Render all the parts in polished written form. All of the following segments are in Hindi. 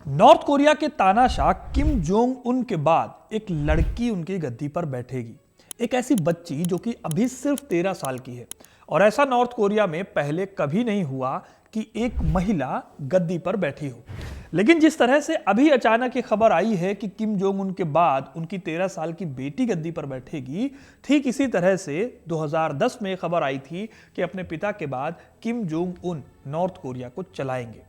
नॉर्थ कोरिया के तानाशाह किम जोंग उन के बाद एक लड़की उनकी गद्दी पर बैठेगी। एक ऐसी बच्ची जो कि अभी सिर्फ 13 साल की है। और ऐसा नॉर्थ कोरिया में पहले कभी नहीं हुआ कि एक महिला गद्दी पर बैठी हो। लेकिन जिस तरह से अभी अचानक ये खबर आई है कि किम जोंग उन के बाद उनकी 13 साल की बेटी गद्दी पर बैठेगी, ठीक इसी तरह से 2010 में खबर आई थी कि अपने पिता के बाद Kim Jong Un north Korea को चलाएंगे।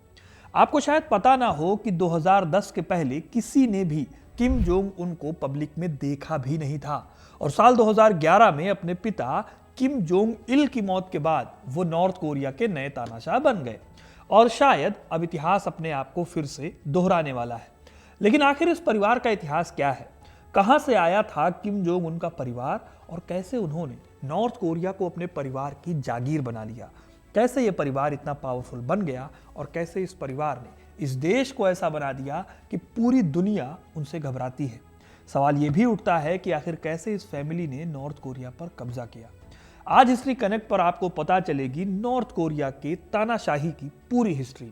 आपको शायद पता ना हो कि 2010 के पहले किसी ने भी किम जोंग उन को पब्लिक में देखा भी नहीं था। और साल 2011 में अपने पिता किम जोंग इल की मौत के बाद वो नॉर्थ कोरिया के नए तानाशाह बन गए। और शायद अब इतिहास अपने आप को फिर से दोहराने वाला है। लेकिन आखिर इस परिवार का इतिहास क्या है? कहां से आया था किम जोंग उन का परिवार और कैसे उन्होंने नॉर्थ कोरिया को अपने परिवार की जागीर बना लिया? कैसे ये परिवार इतना पावरफुल बन गया और कैसे इस परिवार ने इस देश को ऐसा बना दिया कि पूरी दुनिया उनसे घबराती है? सवाल ये भी उठता है कि आखिर कैसे इस फैमिली ने नॉर्थ कोरिया पर कब्जा किया। आज हिस्ट्री कनेक्ट पर आपको पता चलेगी नॉर्थ कोरिया के तानाशाही की पूरी हिस्ट्री।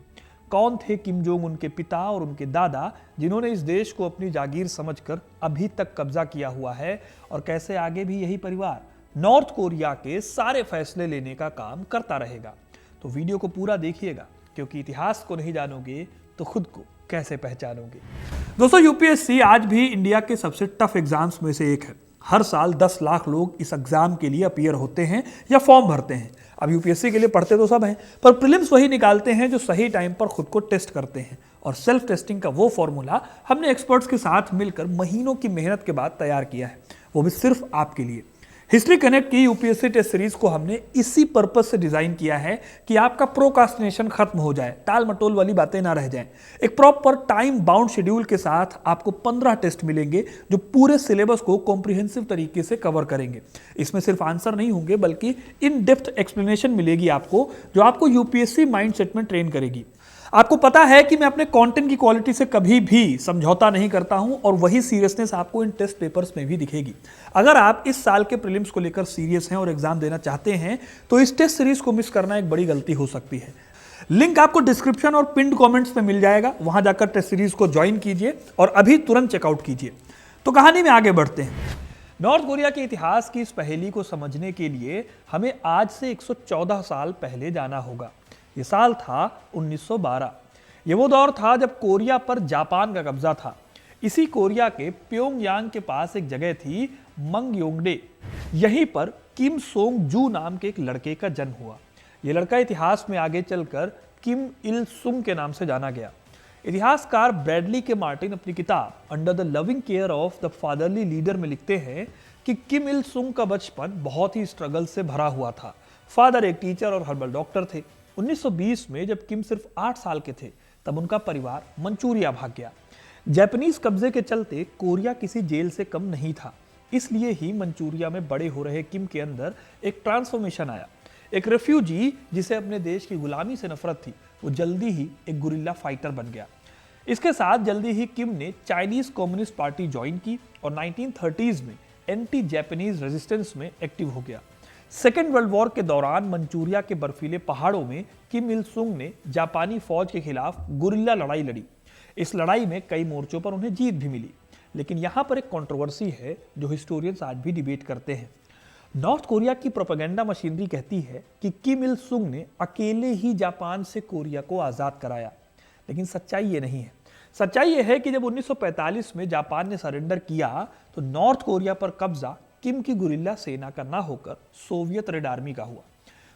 कौन थे किम जोंग उन के पिता और उनके दादा जिन्होंने इस देश को अपनी जागीर समझकर अभी तक कब्जा किया हुआ है, और कैसे आगे भी यही परिवार नॉर्थ कोरिया के सारे फैसले लेने का काम करता रहेगा। तो वीडियो को पूरा देखिएगा, क्योंकि इतिहास को नहीं जानोगे तो खुद को कैसे पहचानोगे। दोस्तों, यूपीएससी आज भी इंडिया के सबसे टफ एग्जाम्स में से एक है। हर साल 10 लाख लोग इस एग्जाम के लिए अपीयर होते हैं या फॉर्म भरते हैं। अब यूपीएससी के लिए पढ़ते तो सब हैं, पर प्रीलिम्स वही निकालते हैं जो सही टाइम पर खुद को टेस्ट करते हैं। और सेल्फ टेस्टिंग का वो फॉर्मूला हमने एक्सपर्ट्स के साथ मिलकर महीनों की मेहनत के बाद तैयार किया है, वो भी सिर्फ आपके लिए। हिस्ट्री कनेक्ट की यूपीएससी टेस्ट सीरीज को हमने इसी पर्पस से डिजाइन किया है कि आपका प्रोक्रास्टिनेशन खत्म हो जाए, टाल मटोल वाली बातें ना रह जाएं। एक प्रॉपर टाइम बाउंड शेड्यूल के साथ आपको 15 टेस्ट मिलेंगे जो पूरे सिलेबस को कॉम्प्रिहेंसिव तरीके से कवर करेंगे। इसमें सिर्फ आंसर नहीं होंगे, बल्कि इन डेप्थ एक्सप्लेनेशन मिलेगी आपको, जो आपको यूपीएससी माइंडसेट में ट्रेन करेगी। आपको पता है कि मैं अपने कंटेंट की क्वालिटी से कभी भी समझौता नहीं करता हूं, और वही सीरियसनेस आपको इन टेस्ट पेपर्स में भी दिखेगी। अगर आप इस साल के प्रीलिम्स को लेकर सीरियस हैं और एग्जाम देना चाहते हैं, तो इस टेस्ट सीरीज को मिस करना एक बड़ी गलती हो सकती है। लिंक आपको डिस्क्रिप्शन और पिन्ड कमेंट्स में मिल जाएगा, वहां जाकर टेस्ट सीरीज को ज्वाइन कीजिए और अभी तुरंत चेकआउट कीजिए। तो कहानी में आगे बढ़ते हैं। नॉर्थ कोरिया के इतिहास की इस पहेली को समझने के लिए हमें आज से 114 साल पहले जाना होगा। ये साल था 1912। ये वो दौर था जब कोरिया पर जापान का कब्जा था। इसी कोरिया के प्योंगयांग के पास एक जगह थी मंगयोंगडे। यहीं पर किम सोंग जू नाम के एक लड़के का जन्म हुआ। यह लड़का इतिहास में आगे चलकर किम इल सुंग के नाम से जाना गया। इतिहासकार ब्रैडली के मार्टिन अपनी किताब under the loving care of the fatherly leader में लिखते हैं कि किम इल सुंग का बचपन बहुत ही स्ट्रगल से भरा हुआ था। फादर एक टीचर और हर्बल डॉक्टर थे। 1920 में जब किम सिर्फ 8 साल के थे, तब उनका परिवार मंचूरिया भाग गया। जापानीज कब्जे के चलते कोरिया किसी जेल से कम नहीं था। इसलिए ही मंचूरिया में बड़े हो रहे किम के अंदर एक ट्रांसफॉर्मेशन आया। एक रेफ्यूजी जिसे अपने देश की गुलामी से नफरत थी, वो जल्दी ही एक गुरिल्ला फाइटर बन गया। इसके साथ जल्दी ही किम ने चाइनीज कम्युनिस्ट पार्टी ज्वाइन की और 1930s में एंटी जापानीज रेजिस्टेंस में एक्टिव हो गया। सेकेंड वर्ल्ड वॉर के दौरान मंचूरिया के बर्फीले पहाड़ों में किम इल सुंग ने जापानी फौज के खिलाफ गुरिल्ला लड़ाई लड़ी। इस लड़ाई में कई मोर्चों पर उन्हें जीत भी मिली। लेकिन यहां पर एक कंट्रोवर्सी है जो हिस्टोरियंस आज भी डिबेट करते हैं। नॉर्थ कोरिया की प्रोपेगेंडा मशीनरी कहती है कि किम इल सुंग ने अकेले ही जापान से कोरिया को आजाद कराया। लेकिन सच्चाई ये नहीं है। सच्चाई यह है कि जब 1945 में जापान ने सरेंडर किया, तो नॉर्थ कोरिया पर कब्जा किम की गुरिल्ला सेना का ना होकर सोवियत रेड आर्मी का हुआ।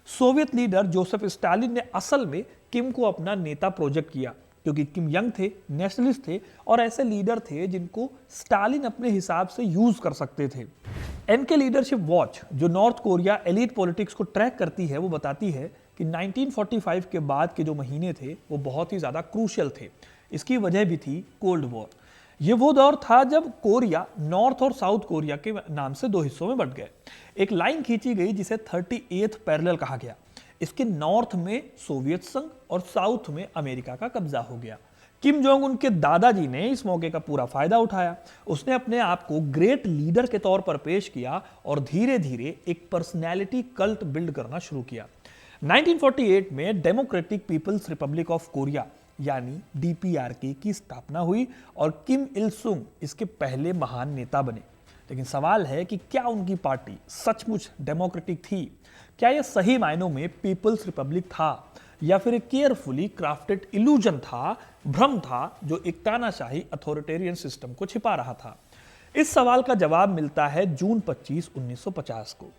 सोवियत लीडर जोसेफ स्टालिन ने असल में किम को अपना नेता प्रोजेक्ट किया, क्योंकि किम यंग थे, नेशनलिस्ट थे और ऐसे लीडर थे जिनको स्टालिन अपने हिसाब से यूज कर सकते थे। एनके लीडरशिप वॉच, जो नॉर्थ कोरिया एलीट पॉलिटिक्स को ट्रैक करती है, वो बताती है कि 1945 के बाद के जो महीने थे वो बहुत ही ज्यादा क्रूशियल थे। इसकी वजह भी थी कोल्ड वॉर। ये वो दौर था जब कोरिया नॉर्थ और साउथ कोरिया के नाम से दो हिस्सों में बंट गए। एक लाइन खींची गई जिसे 38th पैरेलल कहा गया। इसके नॉर्थ में सोवियत संघ और साउथ में अमेरिका का कब्जा हो गया। किम जोंग उनके दादाजी ने इस मौके का पूरा फायदा उठाया। उसने अपने आप को ग्रेट लीडर के तौर पर पेश किया और धीरे धीरे एक पर्सनैलिटी कल्ट बिल्ड करना शुरू किया। 1948 में Democratic People's Republic of Korea यानी DPRK की स्थापना हुई और किम इल सुंग इसके पहले महान नेता बने। लेकिन सवाल है कि क्या उनकी पार्टी सचमुच डेमोक्रेटिक थी? क्या यह सही मायनों में पीपल्स रिपब्लिक था, या फिर एक केयरफुली क्राफ्टेड इल्यूजन था, भ्रम था जो एक तानाशाही अथॉरिटेरियन सिस्टम को छिपा रहा था? इस सवाल का जवाब मिलता है जून 25, 1950 को।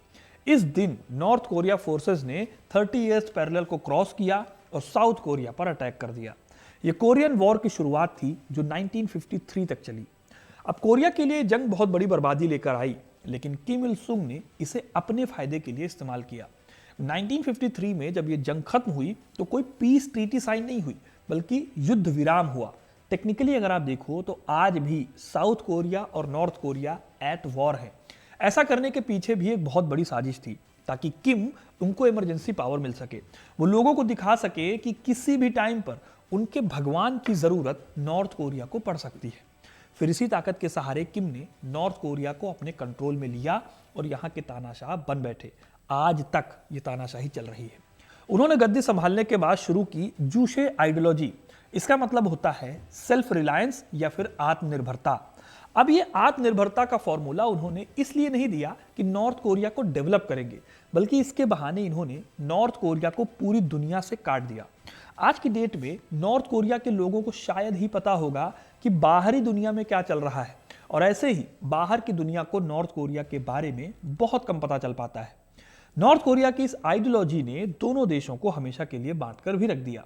इस दिन नॉर्थ कोरिया फोर्सेस ने 30 ईयर्स पैरेलल को क्रॉस किया और साउथ कोरिया पर अटैक कर दिया। यह कोरियन वॉर की शुरुआत थी जो 1953 तक चली। अब कोरिया के लिए जंग बहुत बड़ी बर्बादी लेकर आई, लेकिन किम इल सुंग ने इसे अपने फायदे के लिए इस्तेमाल किया। 1953 में जब यह जंग खत्म हुई तो कोई पीस ट्रीटी साइन नहीं हुई, बल्कि युद्ध विराम हुआ। टेक्निकली अगर आप देखो तो आज भी साउथ कोरिया और नॉर्थ कोरिया एट वॉर है। ऐसा करने के पीछे भी एक बहुत बड़ी साजिश थी, ताकि किम उनको इमरजेंसी पावर मिल सके, वो लोगों को दिखा सके कि किसी भी टाइम पर उनके भगवान की जरूरत नॉर्थ कोरिया को पड़ सकती है। फिर इसी ताकत के सहारे किम ने नॉर्थ कोरिया को अपने कंट्रोल में लिया और यहाँ के तानाशाह बन बैठे। आज तक ये तानाशाही चल रही है। उन्होंने गद्दी संभालने के बाद शुरू की जूशे आइडियोलॉजी। इसका मतलब होता है सेल्फ रिलायंस या फिर आत्मनिर्भरता। अब ये आत्मनिर्भरता का फॉर्मूला उन्होंने इसलिए नहीं दिया कि नॉर्थ कोरिया को डेवलप करेंगे, बल्कि इसके बहाने इन्होंने नॉर्थ कोरिया को पूरी दुनिया से काट दिया। आज की डेट में नॉर्थ कोरिया के लोगों को शायद ही पता होगा कि बाहरी दुनिया में क्या चल रहा है, और ऐसे ही बाहर की दुनिया को नॉर्थ कोरिया के बारे में बहुत कम पता चल पाता है। नॉर्थ कोरिया की इस आइडियोलॉजी ने दोनों देशों को हमेशा के लिए बांटकर भी रख दिया।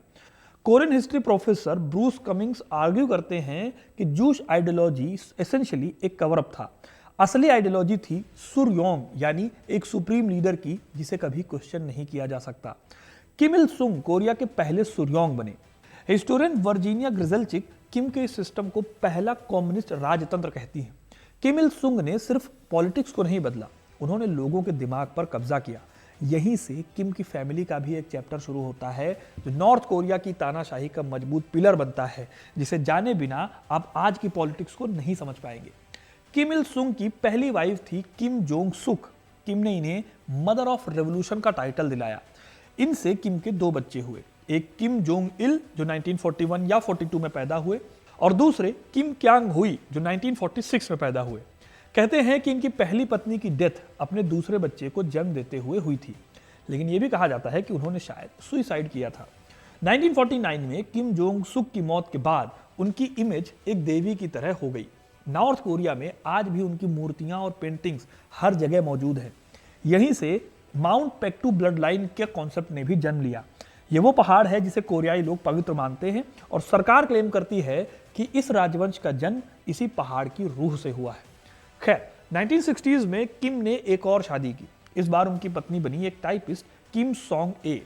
Korean history professor Bruce Cumings argue करते हैं कि जूश आइडियोलॉजी एसेंशियली एक कवर अप था। असली आइडियोलॉजी थी सुरयोंग, यानी एक सुप्रीम लीडर की जिसे कभी क्वेश्चन नहीं किया जा सकता। किम इल सुंग कोरिया के पहले सुरयोंग बने। हिस्टोरियन वर्जीनिया ग्रिजलचिक किम के इस सिस्टम को पहला कम्युनिस्ट राजतंत्र कहती हैं। किम इल सुंग ने सिर्फ पॉलिटिक्स को नहीं बदला, उन्होंने लोगों के दिमाग पर कब्जा किया। यहीं से किम की फैमिली का भी एक चैप्टर शुरू होता है जो नॉर्थ कोरिया की तानाशाही का मजबूत पिलर बनता है, जिसे जाने बिना आप आज की पॉलिटिक्स को नहीं समझ पाएंगे। किम इल सुंग की पहली वाइफ थी किम जोंग सुक। किम ने इन्हें मदर ऑफ रेवोल्यूशन का टाइटल दिलाया। इनसे किम के दो बच्चे हुए, एक किम जोंग इल जो 1941 या 42 में पैदा हुए, और दूसरे किम क्यांग हुई जो 1946 में पैदा हुए। कहते हैं कि इनकी पहली पत्नी की डेथ अपने दूसरे बच्चे को जन्म देते हुए हुई थी, लेकिन यह भी कहा जाता है कि उन्होंने शायद सुसाइड किया था। 1949 में किम जोंग सुक की मौत के बाद उनकी इमेज एक देवी की तरह हो गई। नॉर्थ कोरिया में आज भी उनकी मूर्तियां और पेंटिंग्स हर जगह मौजूद है। यहीं से माउंट पेक्टू ब्लड लाइन के कॉन्सेप्ट ने भी जन्म लिया। ये वो पहाड़ है जिसे कोरियाई लोग पवित्र मानते हैं, और सरकार क्लेम करती है कि इस राजवंश का जन्म इसी पहाड़ की रूह से हुआ है। खैर, 1960s में किम ने एक और शादी की। इस बार उनकी पत्नी बनी एक टाइपिस्ट किम सॉन्ग ए।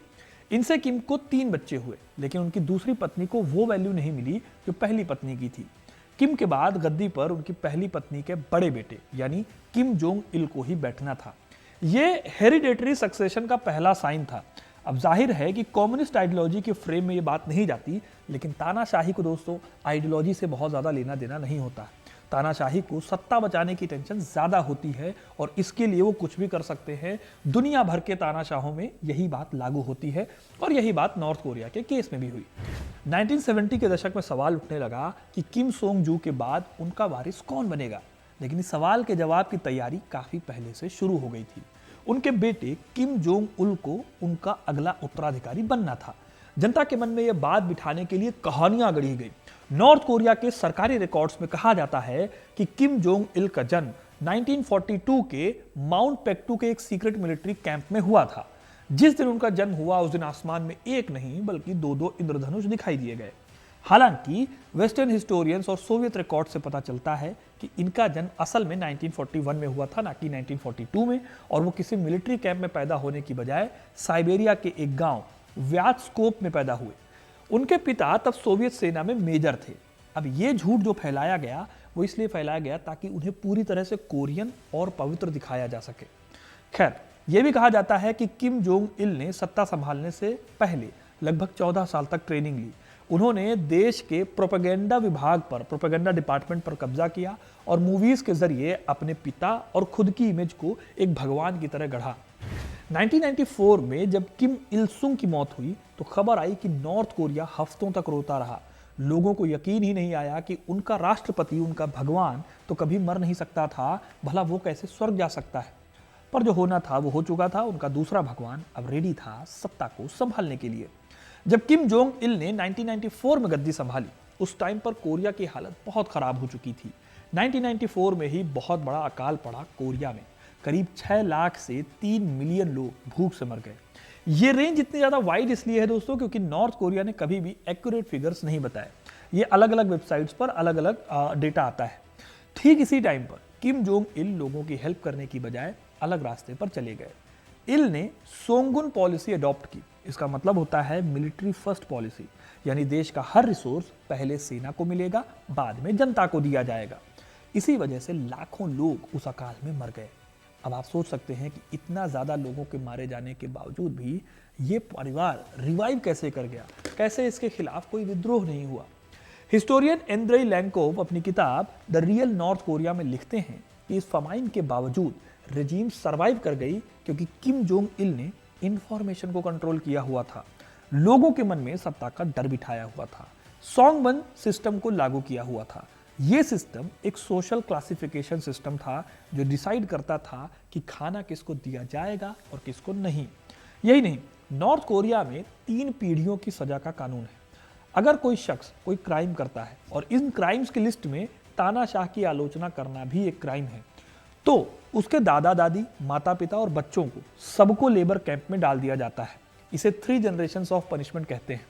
इनसे किम को 3 बच्चे हुए, लेकिन उनकी दूसरी पत्नी को वो वैल्यू नहीं मिली जो पहली पत्नी की थी। किम के बाद गद्दी पर उनकी पहली पत्नी के बड़े बेटे यानी किम जोंग इल को ही बैठना था। ये हेरिडेटरी सक्सेशन का पहला साइन था। अब जाहिर है कि कम्युनिस्ट आइडियोलॉजी के फ्रेम में ये बात नहीं जाती, लेकिन तानाशाही को दोस्तों आइडियोलॉजी से बहुत ज़्यादा लेना देना नहीं होता। तानाशाही को सत्ता बचाने की टेंशन ज़्यादा होती है, और इसके लिए वो कुछ भी कर सकते हैं। दुनिया भर के तानाशाहों में यही बात लागू होती है, और यही बात नॉर्थ कोरिया के केस में भी हुई। 1970 के दशक में सवाल उठने लगा कि किम सोंग जू के बाद उनका वारिस कौन बनेगा, लेकिन इस सवाल के जवाब की तैयारी काफ़ी पहले से शुरू हो गई थी। उनके बेटे किम जोंग उल को उनका अगला उत्तराधिकारी बनना था। जनता के मन में यह बात बिठाने के लिए कहानियां गढ़ी गई। नॉर्थ कोरिया के सरकारी रिकॉर्ड्स में कहा जाता है कि किम जोंग इल का जन्म 1942 के माउंट पेक्टू के एक सीक्रेट मिलिट्री कैंप में हुआ था। जिस दिन उनका जन्म हुआ उस दिन आसमान में एक नहीं बल्कि 2-2 इंद्रधनुष दिखाई दिए गए। हालांकि वेस्टर्न हिस्टोरियंस और सोवियत रिकॉर्ड से पता चलता है कि इनका जन्म असल में 1941 में हुआ था, ना कि 1942 में, और वो किसी मिलिट्री कैंप में पैदा होने की बजाय साइबेरिया के एक गांव व्यात्स्कोप में पैदा हुए। उनके पिता तब सोवियत सेना में मेजर थे। अब ये झूठ जो फैलाया गया वो इसलिए फैलाया गया ताकि उन्हें पूरी तरह से कोरियन और पवित्र दिखाया जा सके। खैर, यह भी कहा जाता है कि किम जोंग इल ने सत्ता संभालने से पहले लगभग 14 साल तक ट्रेनिंग ली। उन्होंने देश के प्रोपेगेंडा विभाग पर, प्रोपेगेंडा डिपार्टमेंट पर कब्जा किया और मूवीज के जरिए अपने पिता और खुद की इमेज को एक भगवान की तरह गढ़ा। 1994 में जब किम इल सुंग की मौत हुई तो खबर आई कि नॉर्थ कोरिया हफ्तों तक रोता रहा। लोगों को यकीन ही नहीं आया कि उनका राष्ट्रपति, उनका भगवान तो कभी मर नहीं सकता था, भला वो कैसे स्वर्ग जा सकता है। पर जो होना था वो हो चुका था। उनका दूसरा भगवान अब रेडी था सत्ता को संभालने के लिए। जब किम जोंग इल ने 1994 में गद्दी संभाली, उस टाइम पर कोरिया की हालत बहुत खराब हो चुकी थी। 1994 में ही बहुत बड़ा अकाल पड़ा कोरिया में। करीब 6 लाख से 3 मिलियन लोग भूख से मर गए। ये रेंज इतनी ज्यादा वाइड इसलिए है दोस्तों क्योंकि नॉर्थ कोरिया ने कभी भी एक्यूरेट फिगर्स नहीं बताए। ये अलग अलग वेबसाइट्स पर अलग अलग डेटा आता है। ठीक इसी टाइम पर किम जोंग इल लोगों की हेल्प करने की बजाय अलग रास्ते पर चले गए। इल ने सोंगुन पॉलिसी अडॉप्ट की। इसका मतलब होता है मिलिट्री फर्स्ट पॉलिसी, यानी देश का हर रिसोर्स पहले सेना को मिलेगा, बाद में जनता को दिया जाएगा। इसी वजह से लाखों लोग उस अकाल में मर गए। अब आप सोच सकते हैं कि इतना ज्यादा लोगों के मारे जाने के बावजूद भी ये परिवार रिवाइव कैसे कर गया, कैसे इसके खिलाफ कोई विद्रोह नहीं हुआ। हिस्टोरियन एंड्रेई लैंकोव अपनी किताब द रियल नॉर्थ कोरिया में लिखते हैं कि इस फमाइन के बावजूद रेजिम सरवाइव कर गई क्योंकि किम जोंग इल ने इंफॉर्मेशन को कंट्रोल किया हुआ था, लोगों के मन में सत्ता का डर बिठाया हुआ था, सोंगबन सिस्टम को लागू किया हुआ था। यह सिस्टम एक सोशल क्लासिफिकेशन सिस्टम था जो डिसाइड करता था कि खाना किसको दिया जाएगा और किसको नहीं। यही नहीं, नॉर्थ कोरिया में 3 पीढ़ियों की सजा का कानून है। अगर कोई शख्स कोई क्राइम करता है और इन क्राइम्स की लिस्ट में तानाशाह की आलोचना करना भी एक क्राइम है, तो उसके दादा दादी, माता पिता और बच्चों को सबको लेबर कैंप में डाल दिया जाता है। इसे 3 जनरेशंस ऑफ पनिशमेंट कहते हैं।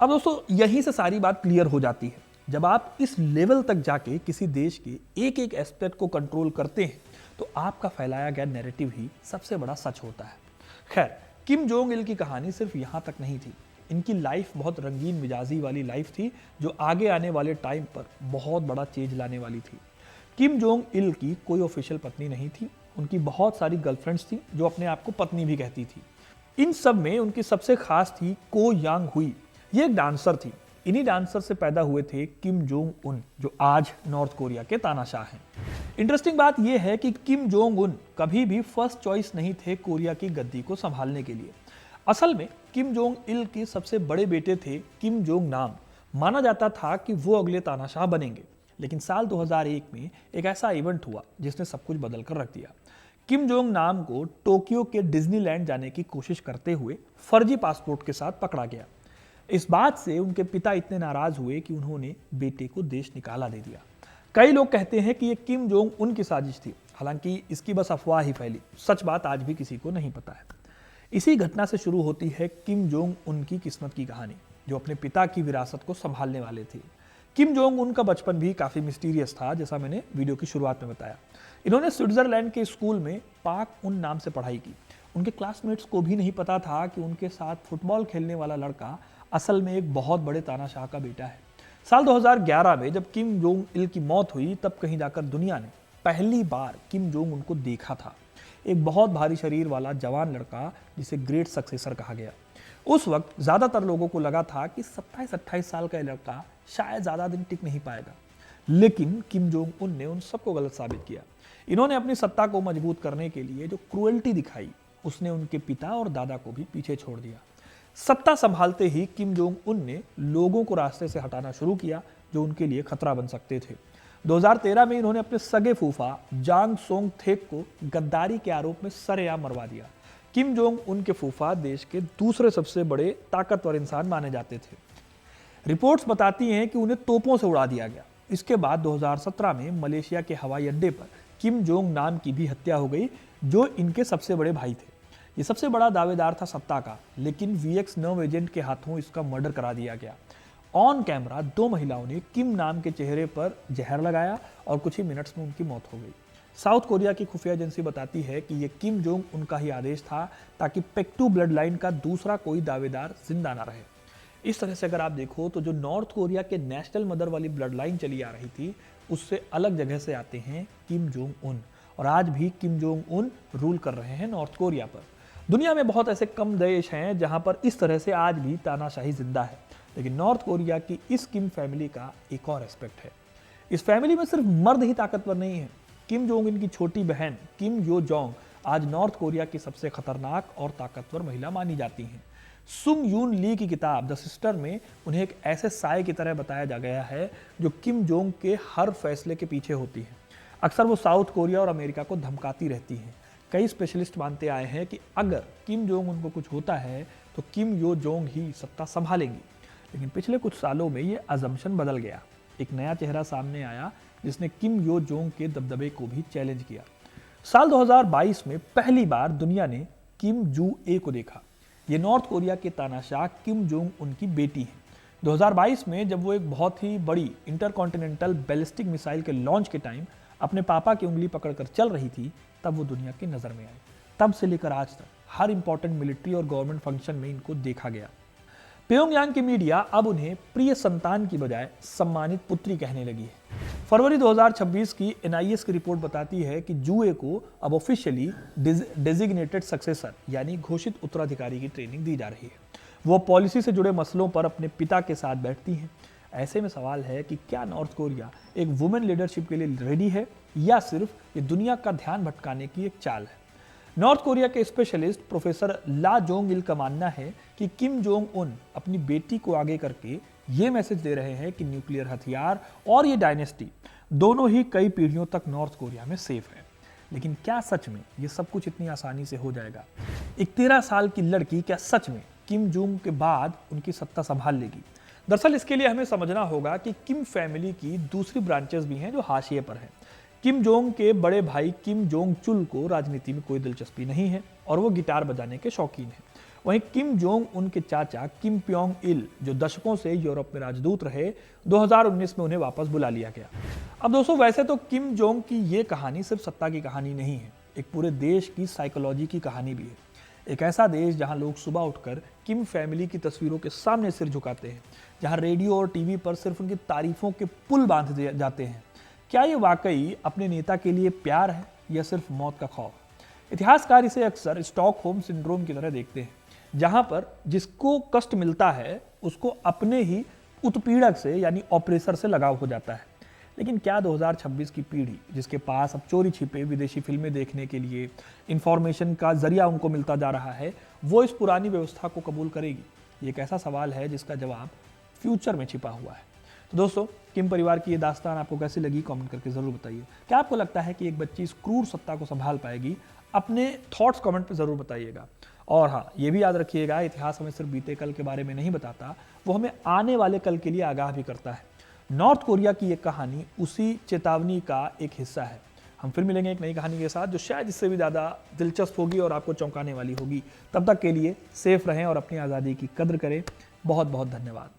अब दोस्तों यहीं से सारी बात क्लियर हो जाती है। जब आप इस लेवल तक जाके किसी देश के एक एक एस्पेक्ट को कंट्रोल करते हैं तो आपका फैलाया गया नैरेटिव ही सबसे बड़ा सच होता है। खैर, किम जोंग इल की कहानी सिर्फ यहाँ तक नहीं थी। इनकी लाइफ बहुत रंगीन मिजाजी वाली लाइफ थी जो आगे आने वाले टाइम पर बहुत बड़ा चेंज लाने वाली थी। किम जोंग इल की कोई ऑफिशियल पत्नी नहीं थी। उनकी बहुत सारी गर्लफ्रेंड्स थी जो अपने आप को पत्नी भी कहती थी। इन सब में उनकी सबसे खास थी को यांग हुई। ये एक डांसर थी। इन्हीं डांसर से पैदा हुए थे किम जोंग उन, जो आज नॉर्थ कोरिया के तानाशाह हैं। इंटरेस्टिंग बात यह है कि किम जोंग उन कभी भी फर्स्ट चॉइस नहीं थे कोरिया की गद्दी को संभालने के लिए। असल में किम जोंग इल के सबसे बड़े बेटे थे किम जोंग नाम। माना जाता था कि वो अगले तानाशाह बनेंगे, लेकिन साल 2001 में एक ऐसा इवेंट हुआ जिसने सब कुछ बदल कर रख दिया। किम जोंग नाम को टोक्यो के डिज्नीलैंड जाने की कोशिश करते हुए फर्जी पासपोर्ट के साथ पकड़ा गया। इस बात से उनके पिता इतने नाराज हुए कि उन्होंने बेटे को देश निकाला दे दिया। कई लोग कहते हैं कि ये किम जोंग उन की साजिश थी, हालांकि इसकी बस अफवाह ही फैली। सच बात आज भी किसी को नहीं पता है। इसी घटना से शुरू होती है किम जोंग उन की किस्मत की कहानी, जो अपने पिता की विरासत को संभालने वाले थे। किम जोंग उन का बचपन भी काफी मिस्टीरियस था, जैसा मैंने वीडियो की शुरुआत में बताया। इन्होंने स्विट्जरलैंड के स्कूल में पाक उन नाम से पढ़ाई की। उनके क्लासमेट्स को भी नहीं पता था कि उनके साथ फुटबॉल खेलने वाला लड़का असल में एक बहुत बड़े तानाशाह का बेटा है। साल 2011 में जब किम जोंग इल की मौत हुई, तब कहीं जाकर दुनिया ने पहली बार किम जोंग उन को देखा था। एक बहुत भारी शरीर वाला जवान लड़का जिसे ग्रेट सक्सेसर कहा गया। उस वक्त ज्यादातर लोगों को लगा था कि 27-28 साल का लड़का शायद ज्यादा दिन टिक नहीं पाएगा, लेकिन किम जोंग उन ने उन सबको गलत साबित किया। इन्होंने अपनी सत्ता को मजबूत करने के लिए जो क्रूएल्टी दिखाई, उसने उनके पिता और दादा को भी पीछे छोड़ दिया। सत्ता संभालते ही किम जोंग उन ने लोगों को रास्ते से हटाना शुरू किया जो उनके लिए खतरा बन सकते थे। 2013 में इन्होंने अपने सगे फूफा जांग सोंग थेक को गद्दारी के आरोप में सरेआम मरवा दिया। किम जोंग उन के फूफा देश के दूसरे सबसे बड़े ताकतवर इंसान माने जाते थे। रिपोर्ट्स बताती हैं कि उन्हें तोपों से उड़ा दिया गया। इसके बाद 2017 में मलेशिया के हवाई अड्डे पर किम जोंग नाम की भी हत्या हो गई, जो इनके सबसे बड़े भाई थे। ये सबसे बड़ा दावेदार था सत्ता का, लेकिन VX9 एजेंट के हाथों इसका मर्डर करा दिया गया। ऑन कैमरा 2 महिलाओं ने किम नाम के चेहरे पर जहर लगाया और कुछ ही मिनट्स में उनकी मौत हो गई। साउथ कोरिया की खुफिया एजेंसी बताती है कि यह किम जोंग उनका ही आदेश था ताकि पेक्टू ब्लड लाइन का दूसरा कोई दावेदार जिंदा ना रहे। इस तरह से अगर आप देखो तो जो नॉर्थ कोरिया के नेशनल मदर वाली ब्लड लाइन चली आ रही थी, उससे अलग जगह से आते हैं किम जोंग उन, और आज भी किम जोंग उन रूल कर रहे हैं नॉर्थ कोरिया पर। दुनिया में बहुत ऐसे कम देश हैं जहां पर इस तरह से आज भी तानाशाही जिंदा है, लेकिन नॉर्थ कोरिया की इस किम फैमिली का एक और एस्पेक्ट है। इस फैमिली में सिर्फ मर्द ही ताकतवर नहीं है। किम जोंग उन की छोटी बहन किम यो जोंग आज नॉर्थ कोरिया की सबसे खतरनाक और ताकतवर महिला मानी जाती हैं। सुंग यून ली की किताब द सिस्टर में उन्हें एक ऐसे साए की तरह बताया जा गया है जो किम जोंग के हर फैसले के पीछे होती है। अक्सर वो साउथ कोरिया और अमेरिका को धमकाती रहती हैं। कई स्पेशलिस्ट मानते आए हैं कि अगर किम जोंग उनको कुछ होता है तो किम यो जोंग ही सत्ता संभालेंगी। लेकिन पिछले कुछ सालों में ये अजम्पशन बदल गया। एक नया चेहरा सामने आया जिसने किम यो जोंग के दबदबे को भी चैलेंज किया। साल 2022 में पहली बार दुनिया ने किम जू ए को देखा। ये नॉर्थ कोरिया के तानाशाह किम जोंग उनकी बेटी है। 2022 में जब वो एक बहुत ही बड़ी इंटरकॉन्टिनेंटल बैलिस्टिक मिसाइल के लॉन्च के टाइम अपने पापा की उंगली पकड़कर चल रही थी, तब वो दुनिया की नज़र में आई। तब से लेकर आज तक हर इंपॉर्टेंट मिलिट्री और गवर्नमेंट फंक्शन में इनको देखा गया। प्योंगयांग की मीडिया अब उन्हें प्रिय संतान की बजाय सम्मानित पुत्री कहने लगी है। फरवरी 2026 की NIS की रिपोर्ट बताती है कि जूए को अब ऑफिशियली डेजिग्नेटेड सक्सेसर यानी घोषित उत्तराधिकारी की ट्रेनिंग दी जा रही है। वो पॉलिसी से जुड़े मसलों पर अपने पिता के साथ बैठती हैं। ऐसे में सवाल है कि क्या नॉर्थ कोरिया एक वुमेन लीडरशिप के लिए रेडी है या सिर्फ ये दुनिया का ध्यान भटकाने की एक चाल है। नॉर्थ कोरिया के स्पेशलिस्ट प्रोफेसर ला जोंग इल का मानना है कि किम जोंग उन अपनी बेटी को आगे करके ये मैसेज दे रहे हैं कि न्यूक्लियर हथियार और ये डायनेस्टी दोनों ही कई पीढ़ियों तक नॉर्थ कोरिया में सेफ है। लेकिन क्या सच में ये सब कुछ इतनी आसानी से हो जाएगा? एक 13 साल की लड़की क्या सच में किम जोंग के बाद उनकी सत्ता संभाल लेगी? दरअसल इसके लिए हमें समझना होगा कि किम फैमिली की दूसरी ब्रांचेस भी हैं जो हाशिए पर हैं। किम जोंग के बड़े भाई किम जोंग चुल को राजनीति में कोई दिलचस्पी नहीं है और वो गिटार बजाने के शौकीन हैं। वहीं किम जोंग उनके चाचा किम प्योंग इल जो दशकों से यूरोप में राजदूत रहे, 2019 में उन्हें वापस बुला लिया गया। अब दोस्तों, वैसे तो किम जोंग की ये कहानी सिर्फ सत्ता की कहानी नहीं है, एक पूरे देश की साइकोलॉजी की कहानी भी है। एक ऐसा देश जहां लोग सुबह उठकर किम फैमिली की तस्वीरों के सामने सिर झुकाते हैं, जहां रेडियो और टीवी पर सिर्फ उनकी तारीफों के पुल बांध दिए जाते हैं। क्या ये वाकई अपने नेता के लिए प्यार है या सिर्फ मौत का खौफ? इतिहासकार इसे अक्सर स्टॉकहोम सिंड्रोम की तरह देखते हैं, जहां पर जिसको कष्ट मिलता है उसको अपने ही उत्पीड़क से यानी ऑपरेसर से लगाव हो जाता है। लेकिन क्या 2026 की पीढ़ी जिसके पास अब चोरी छिपे विदेशी फिल्में देखने के लिए इंफॉर्मेशन का जरिया उनको मिलता जा रहा है, वो इस पुरानी व्यवस्था को कबूल करेगी? ये एक ऐसा सवाल है जिसका जवाब फ्यूचर में छिपा हुआ है। तो दोस्तों, किम परिवार की ये दास्तान आपको कैसी लगी कमेंट करके ज़रूर बताइए। क्या आपको लगता है कि एक बच्ची इस क्रूर सत्ता को संभाल पाएगी? अपने थॉट्स कमेंट पे ज़रूर बताइएगा। और हाँ, ये भी याद रखिएगा, इतिहास हमें सिर्फ बीते कल के बारे में नहीं बताता, वो हमें आने वाले कल के लिए आगाह भी करता है। नॉर्थ कोरिया की ये कहानी उसी चेतावनी का एक हिस्सा है। हम फिर मिलेंगे एक नई कहानी के साथ जो शायद इससे भी ज़्यादा दिलचस्प होगी और आपको चौंकाने वाली होगी। तब तक के लिए सेफ रहें और अपनी आज़ादी की कद्र करें। बहुत बहुत धन्यवाद।